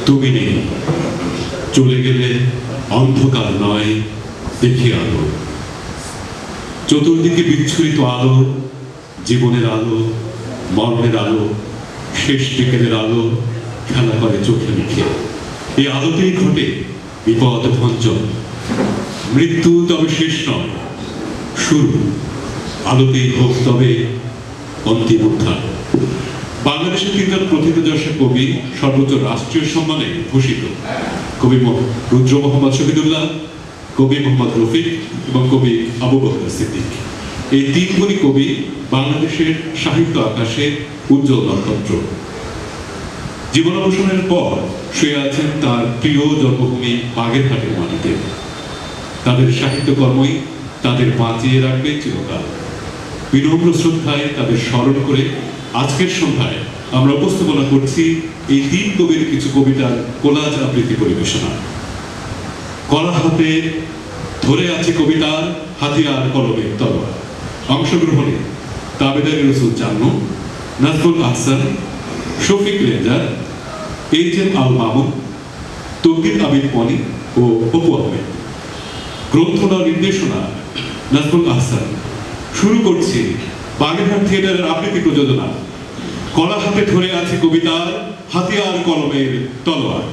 তুমি নেই, চলে গেলে অন্ধকার নয়, দেখি আলো। চতুর্দিকে বিচ্ছুরিত আলো, জীবনের আলো, মরণের আলো, শেষ বিকেলের আলো খেলা করে চোখে মুখে। এই আলোতেই ঘটে বিপদ ভঞ্জন। মৃত্যু তবে শেষ নয়, শুরু। আলোতেই হোক তবে অন্তিম উত্থান। বাংলাদেশের তিনজন প্রথিতযশা কবি সর্বোচ্চ রাষ্ট্রীয় সম্মানে ভূষিত। কবি রুদ্র মোহাম্মদ শহীদুল্লাহ, কবি মোহাম্মদ রফিক এবং কবি আবু বকর সিদ্দিক। এই তিন গুণী কবি বাংলাদেশের সাহিত্য আকাশে উজ্জ্বল নক্ষত্র। জীবনাবসানের পর শুয়ে আছেন তার প্রিয় জন্মভূমি বাগেরহাটের মাটিতে। তাদের সাহিত্যকর্মই তাদের বাঁচিয়ে রাখবে চিরকাল। বিনম্র শ্রদ্ধায় তাদের স্মরণ করে আজকের সন্ধ্যায় আমরা উপস্থাপনা করছি এই তিন কবির কিছু কবিতার কোলাজ আবৃত্তি পরিবেশনা। কলা হাতে ধরে আছে কবিতার হাতিয়ার কলমের তলোয়ার। অংশগ্রহণে তাবেদারি রসুল জান্নু, নাজমুল আহসান, শফিক রেজার, এইচ.এম. আল মামুন, তৌকির আবিদ মনি ও অপু আহমেদ। গ্রন্থনা নির্দেশনা নাজমুল আহসান। শুরু করছি বাগেরহাট থিয়েটারের আবৃত্তি প্রযোজনা। কলা হাতে ধরে আছে কবিতার হাতিয়ার কলমের তলোয়ার।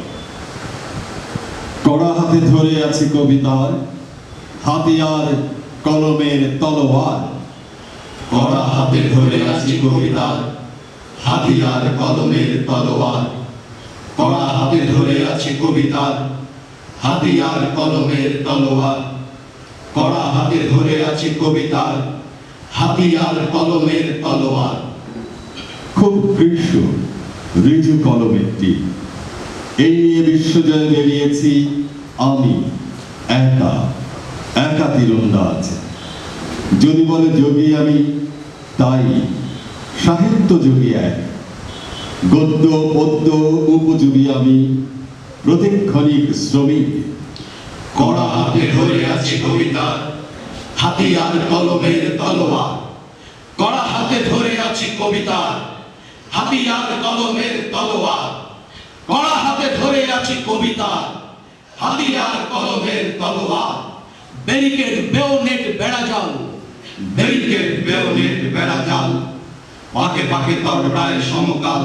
কড়া হাতে ধরে আছে কবিতার হাতিয়ার কলমের তলোয়ার। কড়া হাতে ধরে আছে কবিতার হাতিয়ার কলমের তলোয়ার। কড়া হাতে ধরে আছে কবিতার হাতিয়ার কলমের তলোয়ার। কড়া হাতে ধরে আছে কবিতার হাতিয়ার কলমের তলোয়ার। খুব কৃষ্ণ ঋজু কলমের তীর, এই নিয়ে বিশ্বজয় বেরিয়েছি আমি একা একা তীরন্দাজ। যদি বলে যোগী আমি, তাই সাহিত্য যোগী এক। গদ্য পদ্য উপযোগী আমি, প্রতিক্ষণিক শ্রমিক। কড়া হাতে ধরে আছে কবিতার হাতিয়ার কলমের তলোয়ার। কড়া হাতে ধরে আছে কবিতার হাতিয়ার কলমের তলোয়ার। কড়া হাতে ধরে আছে কবিতার হাতিয়ার কলমের তলোয়ার। ব্যারিকেড বেয়োনেট বেড়াজাল, ব্যারিকেড বেয়োনেট বেড়াজাল, পাকে পাকে তরবায় সমকাল।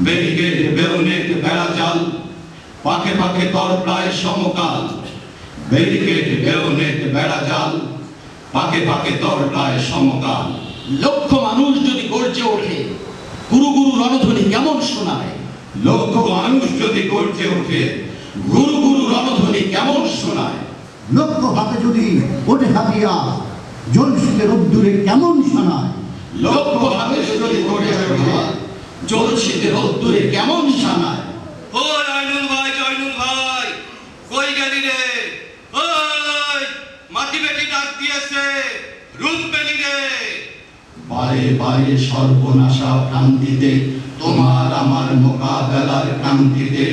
ব্যারিকেড বেয়োনেট বেড়াজাল, পাকে পাকে তরবায় সমকাল। ব্যারিকেড বেয়োনেট বেড়াজাল, পাকে পাকে তরবায় সমকাল। লক্ষ মানুষ যদি গর্জে ওঠে, গুরু গুরু রণধ্বনি কেমন শোনায়। লক্ষ মানুষ যদি গর্জে ওঠে, গুরু গুরু রণধ্বনি কেমন শোনায়। লক্ষ হাতে যদি ওঠে হাতিয়ার, জ্বলশীতে রোদ্দুরে কেমন শোনায়। লক্ষ হাতে যদি গর্জে ওঠে, জ্বলশীতে রোদ্দুরে কেমন শোনায়। ও জয়নুল ভাই, জয়নুল ভাই, কই গেলি রে? ওই মাটি বেটি ডাক দিয়েছে, রূপ পেলি রে। বারে বারে সর্বনাশা ক্রান্তিতে, তোমার আমার মোকাবেলার ক্রান্তিতে,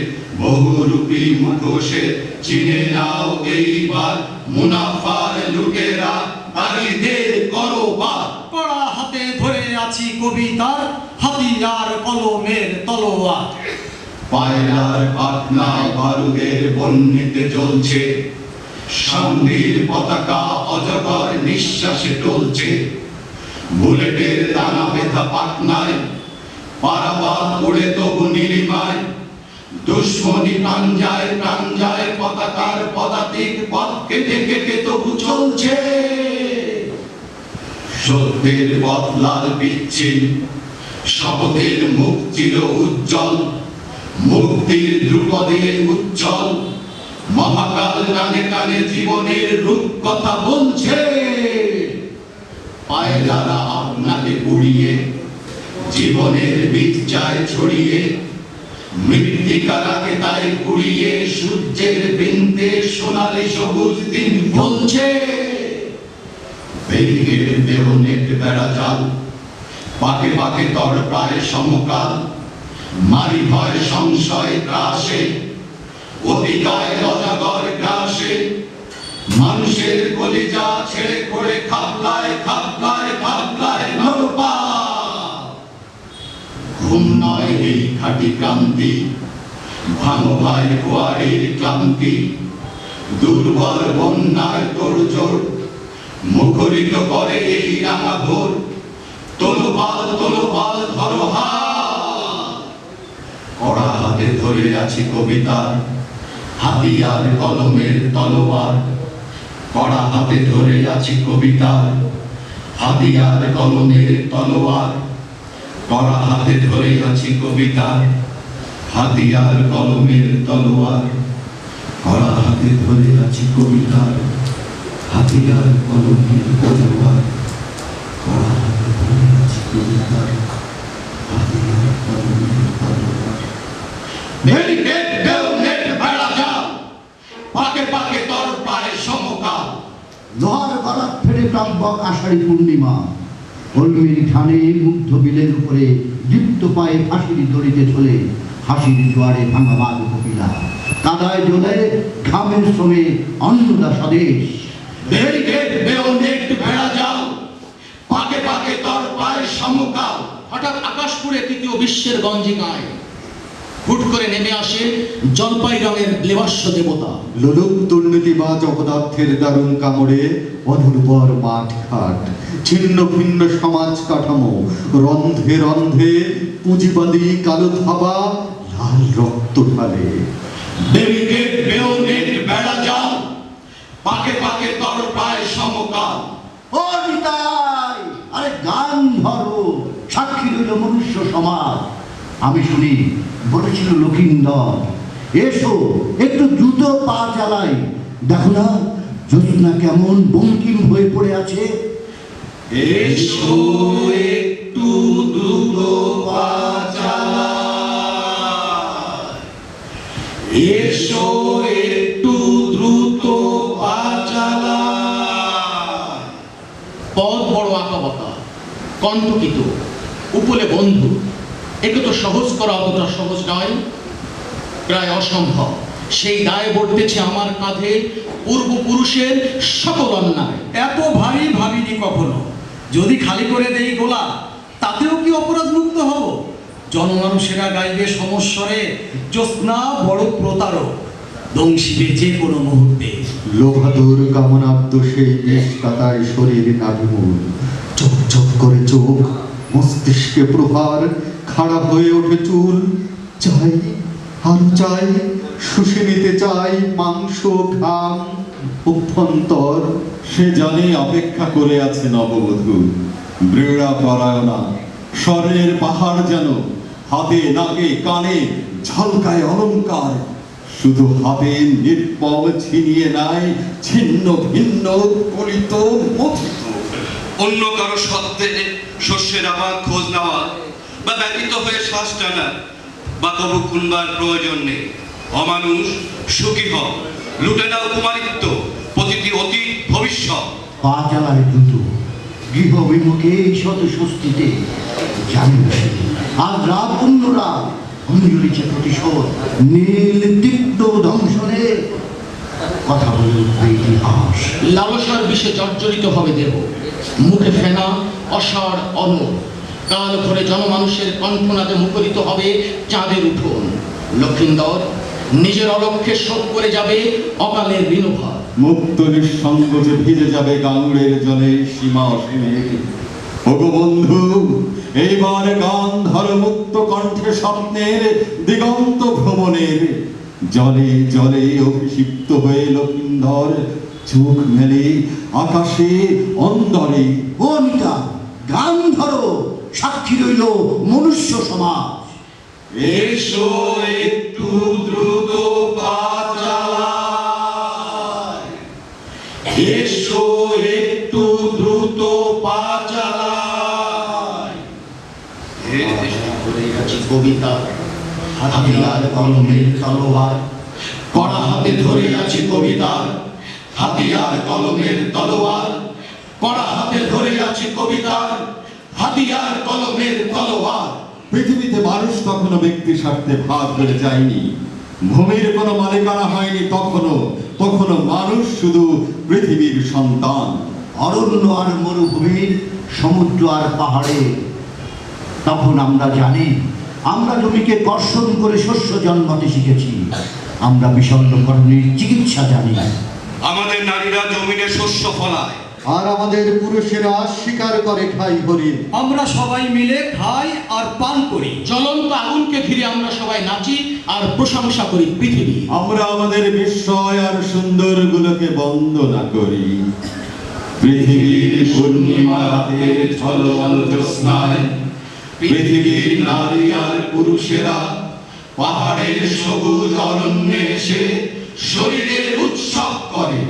বহুরূপী মুখোশে চিনে নাও এইবার মুনাফার লুটেরা বাড়িদের করো বাদ। কড়া হাতে ধরে আছি কবিতার হাতিয়ার কলমের তলোয়ার। পায়রার পাখনা বারুদের বন্যিতে জ্বলছে, শান্তির পতাকা অজগর নিঃশ্বাসে টলছে। বুলেটের দানা বেঁধা পাখনায় পারাবাদ উড়ে তবু নীলিমায়। দুশ্মনী প্রাঞ্জায় প্রাঞ্জায় পতাকার পদাতিক পথ কেটে কেটে তবু চলছে। সত্যের বদলার বিচ্ছিন্ন শপথের মুখ চির উজ্জ্বল, মুক্তির ধ্রুপদে উজ্জ্বল। মহাকাল কানে কানে জীবনের রূপ কথা বলছে। পায়রারা আপনাকে পুড়িয়ে জীবনের বীজ চায় ছড়িয়ে, মৃত্তিকারাকে তাই পুড়িয়ে সূর্যের বিন্দে সোনালি সবুজ দিন বলছে। ব্যারিকেড বেয়োনেট বেড়াজাল, পাকে পাকে তর প্রায় সমকাল। মারি ভয় সংশয় ত্রাসে, অতিকায় অজাগর গ্রাসে। মানুষের কলিজা ছেড়ে করে খাপলায় খাপলায় খাপলায় নরপা। ঘুম নয় এই খাঁটি ক্রান্তি, ভাঙো ভাই কুয়ারির ক্লান্তি, দুর্বল বন্যার তোড়জোড়, মুখরিত করে এই রাঙা ভোর। তোলপাল তোলপাল ধরো হাত, কড়া হাতে ধরে আছি কবিতার হাতিয়ার কলমের তলোয়ার। কড়া হাতে ধরে আছি কবিতার হাতিয়ার কলমের তলোয়ার। কড়া হাতে ধরে আছি কবিতার হাতিয়ার কলমের তলোয়ার। কড়া হাতে ধরে আছি কবিতার হাতিয়ার কলমের তলোয়ার। কড়া হাতে ধরে আছি কবিতার হাতিয়ার কলমের তলোয়ার। ব্যারিকেড বেলনেট বেড়া যাও, পাকে পাকে তর পারে সমকাল। লোহার গলার ফেরে প্রাব্যক আষাঢ়ী পূর্ণিমা, কলমির ঠানে মুগ্ধ বিলের উপরে দীপ্ত পায়ে ফাঁসির দড়িতে চলে হাসির জোয়ারে ভাঙা বাঘ কপিলা। কাদায় জলে ঘামের শ্রমে অন্নদা স্বদেশ। ব্যারিকেড বেলনেট বেড়া যাও, পাকে পাকে তর পারে সমকাল। হঠাৎ আকাশপুরে তৃতীয় বিশ্বের গঞ্জিকায় হুট করে নেমে আসে জলপাই রঙের লেবাস্য দেবতা। লোলুপ দুর্নীতিবাজ অপদার্থের দারুণ কামড়ে অনুর্বর মাঠ ঘাট, ছিন্ন ভিন্ন সমাজ কাঠামো, রন্ধে রন্ধে পুঁজিবাদী কালো থাবা লাল রক্ত ঢালে। ব্যারিকেড বেলনেট বেড়া যাও, পাকে পাকে তর পায় সমকাল। ও নিতাই, আরে গান ধরো, সাক্ষী রইল মনুষ্য সমাজ। আমি শুনি বলেছিল লক্ষিন্দর, এসো একটু দ্রুত পা চালাই, দেখো না জ্যোৎস্না কেমন বঙ্কিম হয়ে পড়ে আছে। এসো একটু দ্রুত পা চালাই, এসো একটু দ্রুত পা চালাই। পথ বড় আঁকাবাঁকা, কণ্টকিত, উপলে বন্ধু। একে তো সহজ করা অতটা সহজ নয়, প্রায় অসম্ভব। সেই দায় বর্তেছে আমার কাঁধে পূর্বপুরুষের সকল অন্যায়। এত ভারী ভাবিনি কখনো, যদি খালি করে দেই গোলা তাতেও কি অপরাধ মুক্ত হব? জনমানুষেরা গাইবে সমস্বরে, জ্যোৎস্না বড় প্রতারক, দংশিবে যে কোনো মুহূর্তে। লোভাদুর কামনাব্দ সেই নিষ্কাতায় শরীর নাভিমূল, চোখ চোখ করে চোখ, মস্তিষ্কে প্রহার, খাড়া হয়ে ওঠে চুল। চাই আরো চাই, শুষে নিতে চাই মাংস ঘাম অভ্যন্তর। সে জানে অপেক্ষা করে আছে নববধূ, বৃড়া পরায়ণা, স্বরের পাহাড় যেন হাতে নাকে কানে ঝলকায় অলঙ্কার। শুধু হাতে নির্পম ছিনিয়ে নাই ছিন্ন ভিন্ন কলিত মথিত। অন্য কারো শব্দে শস্যের আবার খোঁজ নেওয়া বা ব্যতীত হয়ে শ্বাস টানা বা কবু খুনবার প্রয়োজন নেই। অমানুষ সুখী হও, লুটে নাও কুমারিত্ব, প্রতিটি অতীত ভবিষ্যৎ। পা চালায় দ্রুত, গৃহ বিমুখে শত স্বস্তিতে জানেন আর রাত অন্যরা অঞ্জলিছে প্রতিশোধ। নীল তীব্র দংশনে কথা বলে উঠবে ইতিহাস। লালসার বিষে জর্জরিত হবে দেহ, মুখে ফেনা অসার অনর। কাল ভরে জনমানুষের কণ্ঠনাদে মুখরিত হবে চাঁদের উঠোন। লক্ষিন্দর নিজের অলক্ষ্যে শোধ করে যাবে অকালের ঋণভার। মুক্ত নিঃসঙ্গ যে ভিজে যাবে গাঙ্গুড়ের জলে সীমা অসীমে। ওগো বন্ধু, এইবার গান ধর মুক্ত কণ্ঠে স্বপ্নের দিগন্ত ভ্রমণের। জলে জলে অভিষিক্ত হয়ে লক্ষিন্দর চোখ মেলে আকাশে অন্দরে। ও নিতা, গান ধরো, সাক্ষী রইল মনুষ্য সমাজ। এসো একটু দ্রুত পা চালাই, এসো একটু দ্রুত পা চালাই। কবিতা হাতিয়ার কলমের তলোয়ার, কড়া হাতে ধরে আছি কবিতার হাতিয়ার কলমের তলোয়ার। কড়া হাতে ধরে আছি কবিতার হাতিয়ার কলমের তলোয়ার। পৃথিবীতে মানুষ তখনো ব্যক্তি স্বার্থে ভাগ করে যায়নি, ভূমির কোনো মালিকানা হয়নি তখনো। তখনো মানুষ শুধু পৃথিবীর সন্তান। অরণ্য আর মরুভূমির, সমুদ্র আর পাহাড়ে তখন আমরা জানি আমরা জমিকে কর্ষণ করে শস্য জন্মাতে শিখেছি। আমরা বিষণ্ণকরণের চিকিৎসা জানি। আমাদের নারীরা জমিনে শস্য ফলায়, আর আমাদের পুরুষেরা শিকার করে খাই হরিণ। আমরা সবাই মিলে খাই আর পান করি। জ্বলন্ত আগুনকে ঘিরে আমরা সবাই নাচি আর প্রশংসা করি পৃথিবী। আমরা আমাদের বিস্ময় আর সুন্দরগুলোকে বন্দনা করি। পৃথিবীর পূর্ণিমা রাতের ঝলমল জ্যোৎস্নায় পৃথিবীর নারী আর পুরুষেরা পাহাড়ের সবুজ অরণ্যে এসে শরীরের উৎসব করে।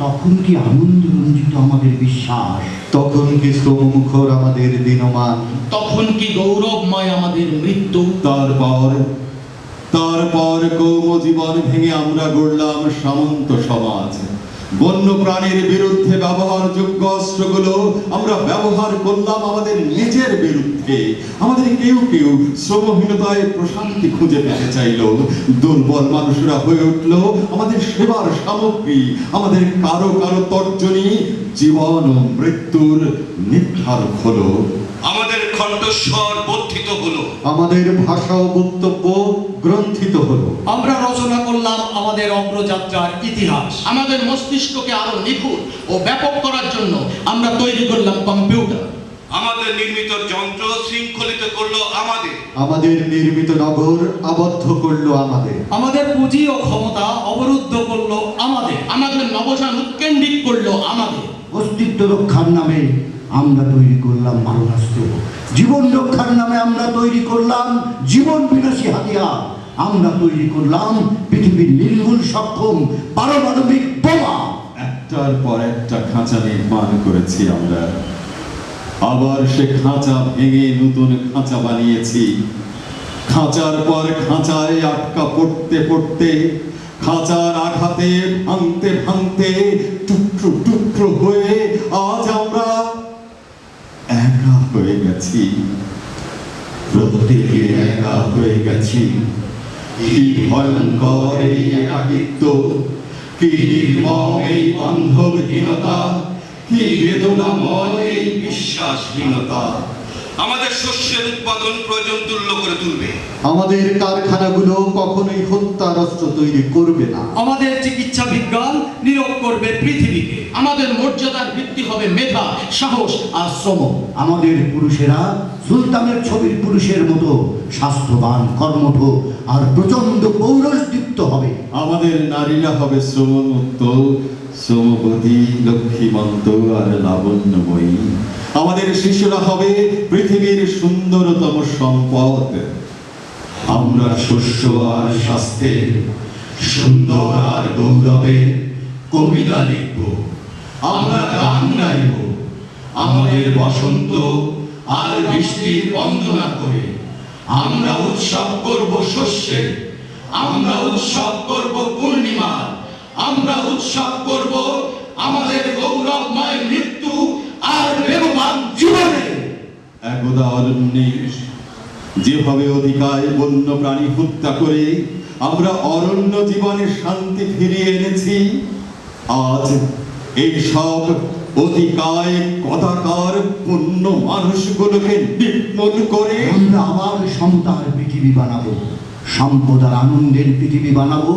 তখন কি আনন্দ রঞ্জিত আমাদের বিশ্বাস? তখন কি শ্রমমুখর আমাদের দিনমান? তখন কি গৌরবময় আমাদের মৃত্যু? তারপর কৌম জীবন ভেঙে আমরা গড়লাম সামন্ত সমাজ। বন্য প্রাণীর বিরুদ্ধে ব্যবহারযোগ্য অস্ত্রগুলো আমরা ব্যবহার করলাম আমাদের নিজের বিরুদ্ধে। আমাদের কেউ কেউ শ্রমহীনতায় প্রশান্তি খুঁজে পেতে চাইল। দুর্বল মানুষরা হয়ে উঠল আমাদের সেবার সামগ্রী। আমাদের কারো কারো তর্জনী জীবন ও মৃত্যুর নির্ধারক হলো। আমাদের কণ্ঠস্বর বর্ধিত হলো, আমাদের ভাষা ও বক্তব্য গ্রন্থিত হলো। আমরা রচনা করলাম আমাদের অগ্রযাত্রার ইতিহাস। আমাদের মস্তিষ্ককে আরো নিখুঁত ও ব্যাপক করার জন্য আমরা তৈরি করলাম কম্পিউটার। আমাদের নির্মিত যন্ত্র শৃঙ্খলিত করলো আমাদের। আমাদের নির্মিত নগর আবদ্ধ করলো আমাদের। আমাদের পুঁজি ও ক্ষমতা অবরুদ্ধ করলো আমাদের। আমাদের নবসান উৎকেন্দ্রিক করলো আমাদের। অস্তিত্ব রক্ষার নামে আমরা তৈরি করলাম মারণাস্ত্র। জীবন রক্ষার নামে আমরা তৈরি করলাম জীবন বিনাশী হাতিয়ার। আমরা তৈরি করলাম পৃথিবীর নির্মূল সক্ষম পারমাণবিক বোমা। একটার পর একটা খাঁচা নির্মাণ করেছি আমরা। আবার সে খাঁচা ভেঙে নতুন খাঁচা বানিয়েছি। খাঁচার পর খাঁচায় আটকা পড়তে পড়তে, খাঁচার আঘাতে ভাঙতে ভাঙতে টুকরো টুকরো হয়ে আজ আমরা একা হয়ে গেছি। প্রত্যেকে একা হয়ে গেছি। কি ভয়ঙ্কর এই একাকিত্ব, কি নির্মম এই বান্ধবহীনতা, কি বেদনাময় এই বিশ্বাসহীনতা আমাদের শস্যের উৎপাদন প্রয়োজন তুল্য করে তুলবে। আমাদের কারখানাগুলো কখনোই হত্যার অস্ত্র তৈরি করবে না। আমাদের চিকিৎসা বিজ্ঞান নীরব করবে পৃথিবীকে। আমাদের মর্যাদার ভিত্তি হবে মেধা, সাহস আর শ্রম। আমাদের পুরুষেরা সুলতানের ছবির পুরুষের মতো স্বাস্থ্যবান, কর্মঠ আর প্রচন্ড পৌরুষদীপ্ত হবে। আমাদের নারীরা হবে শ্রমমুক্ত, শ্রমবতী, লক্ষ্মীমন্ত আর লাবণ্যময়ী। আমাদের শিশুরা হবে পৃথিবীর সুন্দরতম সম্পদ। আমরা শস্য আর স্বাস্থ্যে, সুন্দর আর গৌরবে কবিতা লিখব, আমরা গান গাইব। আমাদের বসন্ত আর বৃষ্টির বন্দনা করে আমরা উৎসব করব শস্যে, আমরা উৎসব করব পূর্ণিমার, আমরা উৎসব করব আমাদের গৌরবময় মৃত্যু আর বেগবান জীবনে। একদা অরণ্যে যেভাবে অধিকায় বন্য প্রাণী হত্যা করে আমরা অরণ্য জীবনে শান্তি ফিরিয়ে এনেছি, আজ এই সব অতিকায় কদাকার পূর্ণ মানুষগুলোকে নির্মূল করে আমরা আবার সমতার পৃথিবী বানাবো, সম্পদ আর আনন্দের পৃথিবী বানাবো,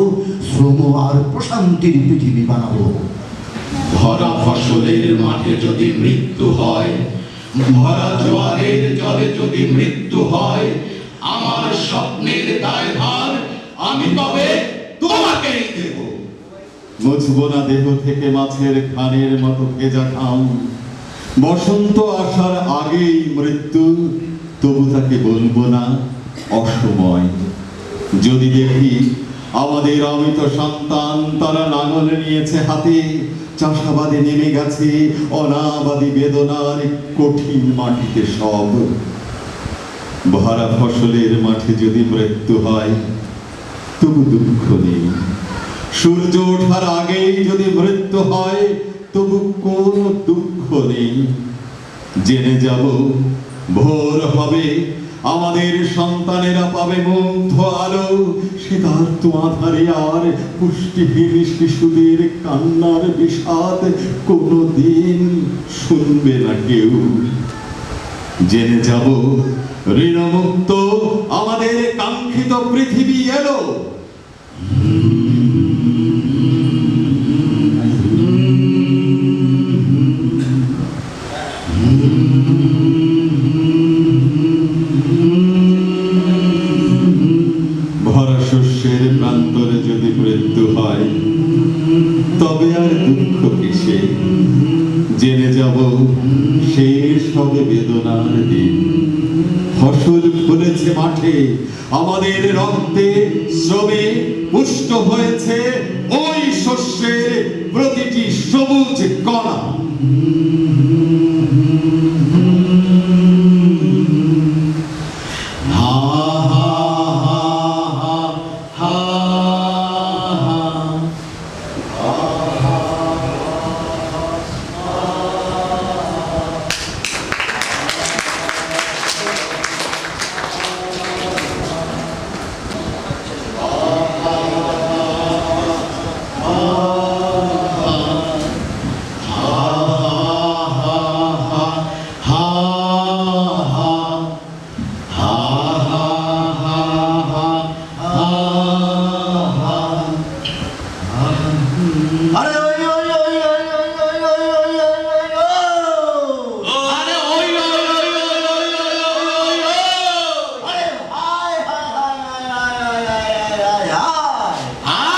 শ্রম আর প্রশান্তির পৃথিবী বানাবো। ভরা ফসলের মাঠে যদি মৃত্যু হয়, ভরা জোয়ারের জলে যদি মৃত্যু হয়, আমার স্বপ্নের দায়ভার আমি তবে তোমাকেই দেব। মুছব না দেহ থেকে মাছের খানের মতো ভেজা ঘাম। বসন্ত আসার আগেই মৃত্যু, তবু তাকে বলবো না অসময়। যদি দেখি আমাদের অমিত সন্তান তারা লাঙল নিয়েছে হাতে, চাষাবাদে নেমে গেছে অনাবাদী বেদনার কঠিন মাটিতে সব। ভরা ফসলের মাঠে যদি মৃত্যু হয়, তবু দুঃখ নেই। সূর্য ওঠার আগেই যদি মৃত্যু হয়, তবু কোনো দুঃখ নেই। জেনে যাব ভোর হবে, আমাদের সন্তানেরা পাবে মুগ্ধ আলো। শীতার্ত আধারে আর পুষ্টিহীন শিশুদের কান্নার বিষাদ কোনোদিন শুনবে না কেউ। জেনে যাব ঋণমুক্ত আমাদের কাঙ্ক্ষিত পৃথিবী এলো। ভরা শস্যের প্রান্তরে যদি মৃত্যু হয় তবে আর দুঃখ কিসে? জেনে যাব শেষ হবে বেদনার দিন। ফসল ফলেছে মাঠে, আমাদের রক্তে শ্রমে পুষ্ট হয়েছে ওই শস্যের প্রতিটি সবুজ কণা। আরে ওই ওই ওই ওই ওই ওই ওই ওই ওই ওই আরে ওই ওই ওই ওই ওই ওই ওই ওই আরে হায় হায় হায় হায় হায় হায় হায়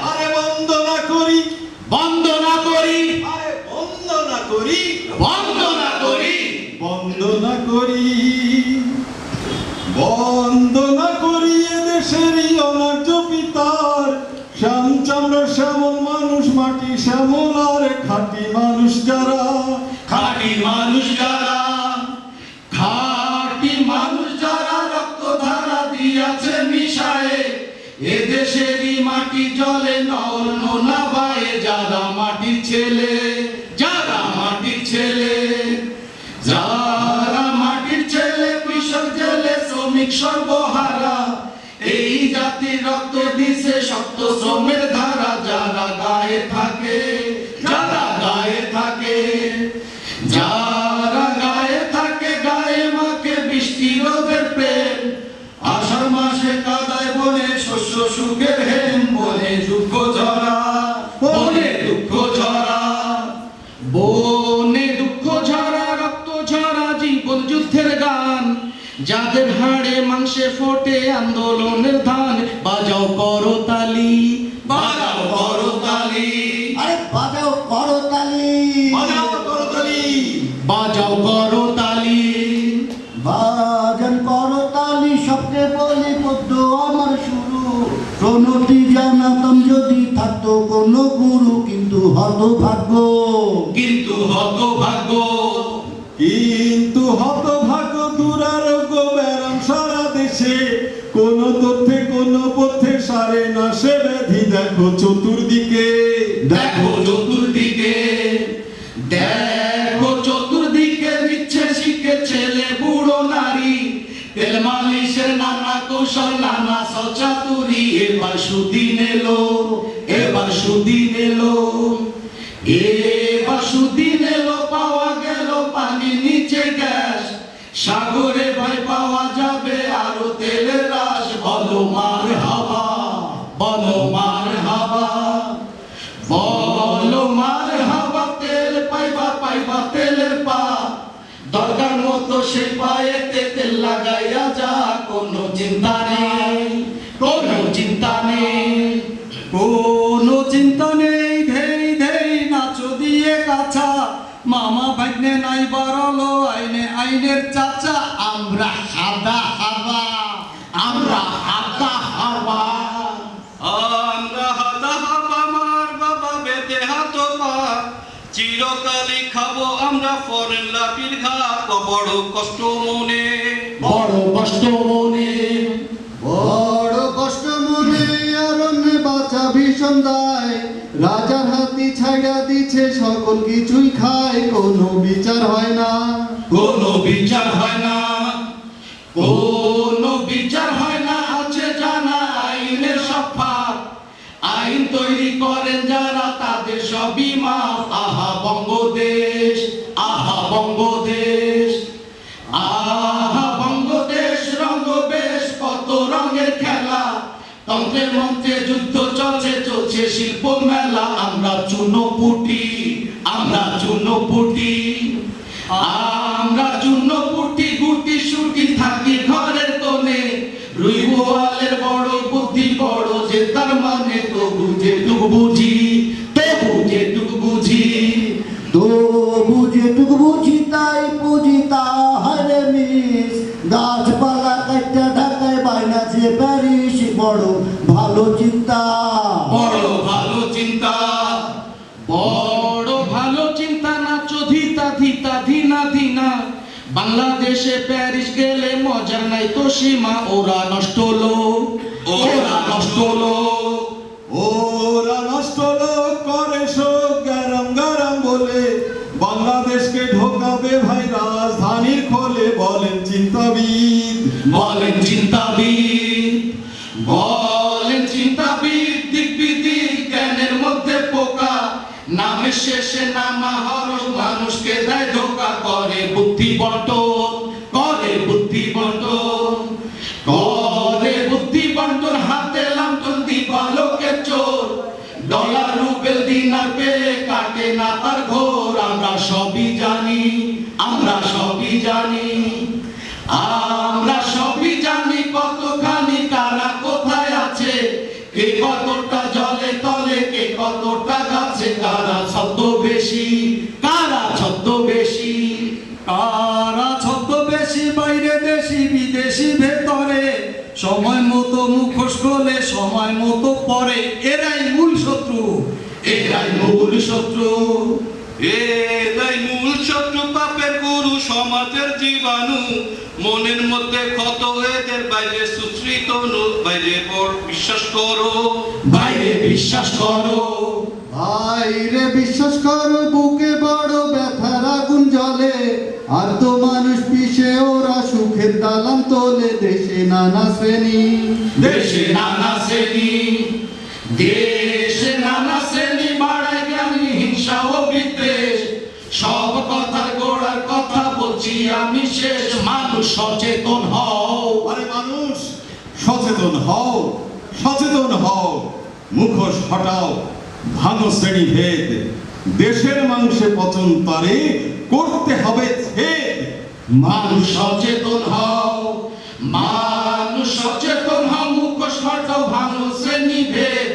আরে বন্দনা করি, বন্দনা করি, আরে বন্দনা করি, বন্দনা করি, বন্দনা করি, বন্দনা করি এদেশেরই অনার্য পিতার শ্যামচামড়া শ্যামল মানুষ, মাটি শ্যামল আর খাঁটি মানুষ যারা, খাঁটি মানুষ যারা, খাঁটি মানুষ যারা রক্ত ধারা দিয়াছে মিশায়ে এদেশেরই মাটি জলে নল নোনা বায়ে, যারা মাটির ছেলে, যারা মাটির ছেলে, যারা মাটির ছেলে, কৃষক জেলে শ্রমিক সর্বহারা, এই জাতির রক্ত দিছে শক্ত শ্রমের ধারা, যারা গায়ে থাকে, যারা গায়ে থাকে, যারা গায়ে থাকে, গায়ে মাকে বৃষ্টি রোদের প্রেম, আষাঢ় মাসে কাদায় বনে শস্য সুখের হেম, বনে দুঃখ ঝরা, বনে দুঃখ ঝরা, বনে দুঃখ ঝরা, রক্ত ঝরা জীবন যুদ্ধের গান, যাদের হাড়ে মাংসে ফোটে আন্দোলনের ধান, বাজাও করতালি, বাজাও করতালি, আরে বাজাও করতালি, বাজাও করতালি, বাজাও করতালি, বাজান করতালি, সবকে বলি পদ্য আমার শুরু, প্রণতি জানাতাম যদি থাকতো কোনো গুরু, কিন্তু হতভাগ্য, কিন্তু হতভাগ্য, কিন্তু হতভাগ্য দুরারোগ্য ব্যারাম সারা দেশে, কোন তথ্যে কোন পথ্যে সারে না সে ব্যাধি, দেখো চতুর্দিকে, দেখো চতুর্দিকে, দেখো চতুর্দিকে, দিচ্ছে শিখে ছেলে বুড়ো নারী, তেল মালিশের নানা কৌশল নানা সচাতুরি, এবার সুদিন এলো, এবার সুদিন এলো, এবার সুদিন এলো, পাওয়া গেল পানির নিচে গ্যাস, সাগরে ভাই পাওয়া যাবে আরো তেলের রাশ, বলো মার হাওয়া, বলো মার হাওয়া, বলো মার হাওয়া, তেল পাইবা পাইবা তেলের পা, দরকার মতো সে পায়েতে তেল লাগাইয়া যা, কোনো চিন্তা নেই, কোনো চিন্তা নেই, কোনো চিন্তা নেই, ধেই ধেই নাচো দিয়ে কাছা, মামা ভাগ্নে নাই বারলো আইনে আইনের চাচা, আমরা হাদা হাওয়া, আমরা হাতা হাওয়া, আমরা হাতা হাবা মার বাবা বেতে হাত পা, চিরকালই খাবো আমরা ফরেন লাঠির ঘা, বড় কষ্ট মনে, বড় কষ্ট মনে, বড় কষ্ট মনে অরণ্যে বাঁচা ভীষণ দায়, রাজার হাতি ছাইড়া দিছে সকল কিছুই খায়, কোনো বিচার হয় না, কোনো বিচার হয় না, কোনো বিচার হয় না, আছে জানা আইনের সব ফাঁক, আইন তৈরি করেন যারা তাদের সবই মাফ, আহা বঙ্গদেশ, আহা বঙ্গদেশ, মন্ত্রে মন্ত্রে যুদ্ধ চলছে চলছে শিল্প মেলা আমরা চুনোপুটি আমরা চুনোপুটি আমরা চুনোপুটি গুটি সুটি থাকি ঘরের কোণে রুই বোয়ালের বড় বুদ্ধি বড় যে তার মানে তো বুঝে টুক বুঝি তো বুঝে টুক বুঝি তো যেটুকু বুঝি তাই বুঝি তাহারে মিস গাছপালা কাটতে ঢাকায় বাইনা যে প্যারিস বড় ভালো চিন্তা বড় ভালো চিন্তা বড় ভালো চিন্তা না চোধিতা ধিতা ধিনা ধিনা বাংলাদেশে প্যারিস গেলে মজার নাই তো সীমা ওরা নষ্ট লোক ওরা নষ্ট লোক ওরা নষ্ট লোক করে শোক গরম গরম বলে বাংলাদেশকে ঢোকাবে ভাই রাজধানীর খোলে বলেন চিন্তাবিদ বলেন চিন্তাবিদ বলেন চিন্তাবিদ দিকবিদিক জ্ঞানের মধ্যে পোকা নামের শেষে নামা হরস মানুষকে দেয় ধোকা করে বুদ্ধি বন্টন করে বুদ্ধি বন্টন করে বুদ্ধি বন্টন হাতে লামটন দিবালোকে চোর ডলার রুবেল দিনার পেলে কাটে না তার ঘোর আমরা সবই জানি আমরা সবই জানি আমরা সবই জানি কতখানি কারা কোথায় আছে কে কতটা জলে তলে কে কতটা গাছে কারা ছদ্মবেশী কারা ছদ্মবেশী কারা ছদ্মবেশী বাইরে দেশি বিদেশি ভেতরে সময় মতো মুখোশ খোলে সময় মতো পরে এরাই মূল শত্রু এরাই মূল শত্রু এরাই মূল শত্রু পাপের গুরু সমাজের জীবাণু মনের মধ্যে ক্ষত এদের বাইরে সুশ্রিত বাইরে পর বিশ্বাস করো বাইরে বিশ্বাস করো ভাইরে বিশ্বাস করো বুকে বড় ব্যথার আগুন জ্বলে আর তো মানুষ পিছে ওরা সুখের দালান তোলে দেশে নানা শ্রেণী দেশে নানা শ্রেণী দেশে নানা শ্রেণী বাড়ায় জ্ঞানী হিংসা ও বিদ্বেষ সব কথার গোড়ার কথা বলছি আমি শেষ মানুষ সচেতন হও আরে মানুষ সচেতন হও সচেতন হও মুখোশ হটাও ভাঙো শ্রেণী ভেদ দেশের মাংসে পচন তারে করতে হবে ছেদ মানুষ সচেতন হও মানুষ সচেতন হও মুখোশ হটাও ভাঙো শ্রেণী ভেদ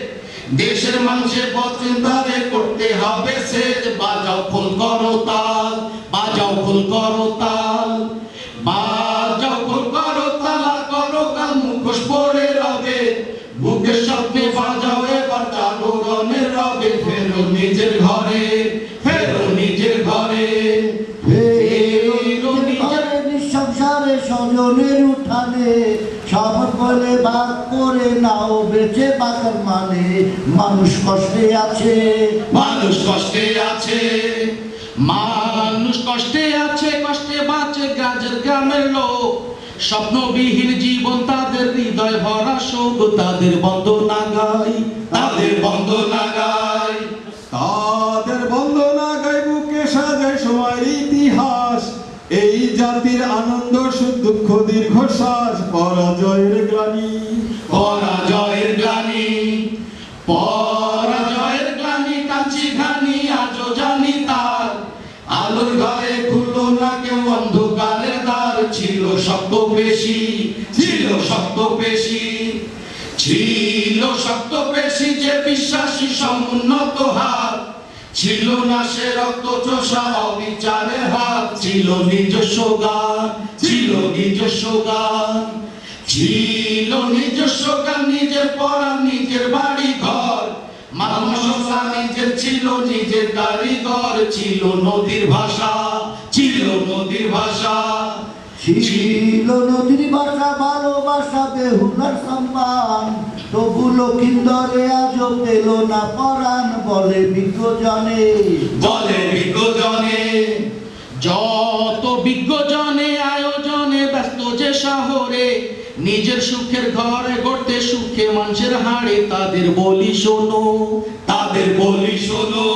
দেশের মানুষের পচন তারে করতে হবে ছেদ বাজাও ফুল করো তাল বাজাও ফুল করো তাল বাজাও ফুল করো তাল আর করো কাল মুখোশ পড়ে রবে বুকের স্বপ্নে বাজাও এবার জাগরণের রবে ফেরো নিজের ঘরে ফেরো নিজের ঘরে সংসারে স্বজনের উঠানে সব বলে ভাগ করে নাও বেঁচে বাঁচার মানে মানুষ কষ্টে আছে মানুষ কষ্টে আছে মানুষ কষ্টে আছে কষ্টে বাঁচে গ্রাজের গ্রামের লোক স্বপ্নবিহীন জীবন তাদের হৃদয় ভরা শোক তাদের বন্দনা গাই তাদের বন্দনা গাই তাদের বন্দনা গায় বুকে সাজায় সময়ের ইতিহাস এই জাতির আনন্দ সুখ দুঃখ দীর্ঘশ্বাস পরাজয়ের গ্লানি পরাজয়ের গ্লানি পরাজয়ের গ্লানি কাঁচি ঘানি আজও জানি তার আলোর ঘরে খুললো না কেউ অন্ধকারের দ্বার ছিল শক্ত পেশি ছিল শক্ত পেশি ছিল শক্ত পেশি যে বিশ্বাসী সমুন্নত হাত ছিল না সে রক্ত চোষা অবিচারের হাত ছিল নিজস্ব গান ছিল নিজস্ব গান ছিল নিজস্ব গান নিজের পড়া নিজের বাড়ি ঘর মানুষরা নিজের ছিল নিজের কারিগর ছিল নদীর ভাষা ছিল নদীর ভাষা ছিল নদীর ভাষা ভালোবাসা বেহুলার সম্মান তবু লক্ষিন্দরে আজও পেল না পরাণ বলে বিজ্ঞজনে বলে বিজ্ঞজনে যত বিজ্ঞজনে আয়োজনে ব্যস্ত যে শহরে নিজের সুখের ঘরে গড়তে সুখে মানুষের হাড়ে তাদের বলি শোনো তাদের বলি শোনো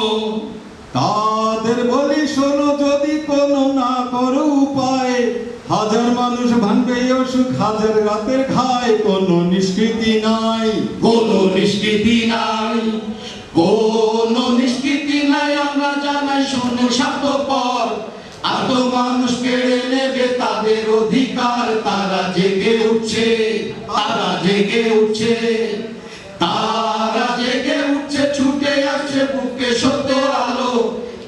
তাদের বলি শোনো যদি কোনো না করো উপায় হাজার মানুষ ভাঙবে এই অসুখ, হাজার রাতের খায় কোনো নিষ্কৃতি নাই। কোনো নিষ্কৃতি নাই, কোনো নিষ্কৃতি নাই, আমরা জানাই শুনে স্বার্থপর। এত মানুষ কেড়ে নেবে তাদের অধিকার, তারা জেগে উঠছে, তারা জেগে উঠছে, তারা জেগে উঠছে, ছুটে আসছে বুকে সত্যের আলো।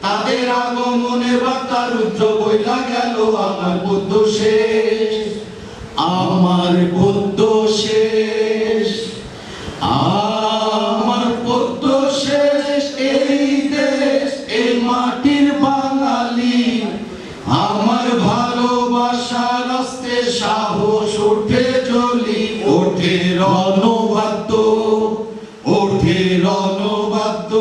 তাদের আগমনে বার্তা রুদ্র বইলা গেল, আমার বুদ্ধ শেষ, আমার বুদ্ধ শেষ, আমার বুদ্ধ শেষ। এই দেশ, এই মাটির বাঙালি, আমার ভালোবাসার আস্তে সাহস ওঠে জ্বলি, ওঠে রণবাদ্য, ওঠে রণবাদ্য,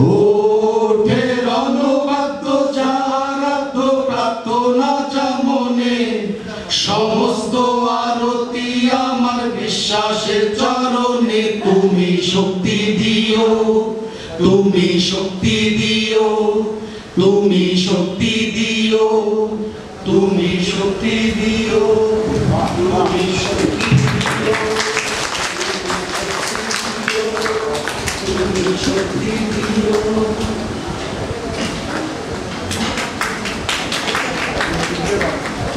ওঠে রণবাদ্য। যারাধ্য প্রার্থনা যেমনে, সমস্ত আরতি আমার বিশ্বাসের চরণে। তুমি শক্তি দিও, তুমি শক্তি দিও, তুমি শক্তি দিও, তুমি শক্তি দিও, তুমি শক্তি দিও, তুমি শক্তি দিও।